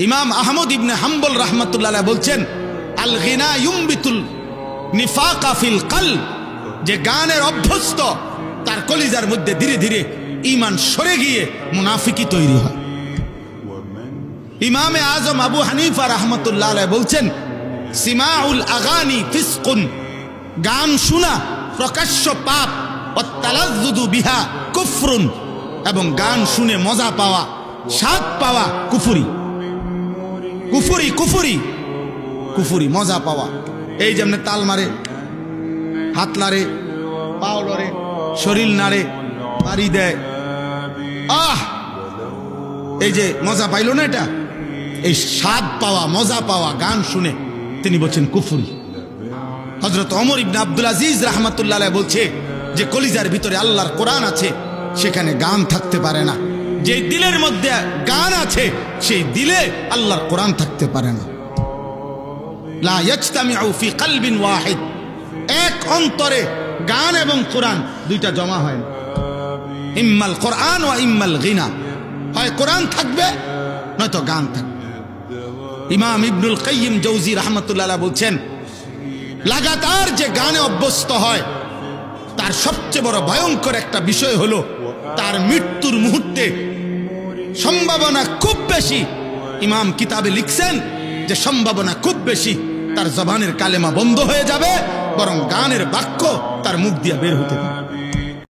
ইমাম আহমদ ইবনে হাম্বল রাহমাতুল্লাহ আলাইহি বলছেন, আল গিনা ইউমবিতুল নিফাকা ফিল কলব, যে গানের অভ্যস্ত তার কলিজার মধ্যে ধীরে ধীরে ঈমান সরে গিয়ে মুনাফিকি তৈরি হয়। ইমামে আজম আবু হানিফা রাহমাতুল্লাহ আলাইহি বলছেন, সিমাউল আগানি ফিসকুন, গান শোনা প্রকাশ্য পাপ, ওয়াত্তালাজ্জুদু বিহা কুফরুন, এবং গান শুনে মজা পাওয়া, স্বাদ পাওয়া কুফরি। কুফরি কুফরি কুফরি, মজা পাওয়া। এই যেমন তাল মারে, হাত লারে, পাও লড়ে, শরীর নাড়ে, বাড়ি দেয়, এই যে মজা পাইল না, এটা এই স্বাদ পাওয়া, মজা পাওয়া গান শুনে, তিনি বলছেন কুফরি। হযরত ওমর ইবনে আব্দুল আজিজ রাহমাতুল্লাহ আলাইহি বলছে যে কলিজার ভিতরে আল্লাহর কোরআন আছে, সেখানে গান থাকতে পারে না। যে দিলের মধ্যে গান আছে, সেই দিলে আল্লাহর কোরআন থাকতে পারে না। লা ইয়াজতামিউ ফি কলবিন ওয়াহিদ, এক অন্তরে গান এবং কোরআন দুইটা জমা হয় না। ইম্মাল কোরআন ওয়া ইম্মাল গিনা, হয় কোরআন থাকবে নয়তো গান থাকবে। ইমাম ইবনুল কাইয়িম জৌজি রাহমাতুল্লাহ আলাইহি বলছেন, লাগাতার যে গানে অভ্যস্ত হয় তার সবচেয়ে বড় ভয়ঙ্কর একটা বিষয় হলো তার মৃত্যুর মুহূর্তে সম্ভাবনা খুব বেশি। ইমাম কিতাবে লিখছেন যে সম্ভাবনা খুব বেশি তার জবানের কালেমা বন্ধ হয়ে যাবে, বরং গানের বাক্য তার মুখ দিয়ে বের হতে পারে।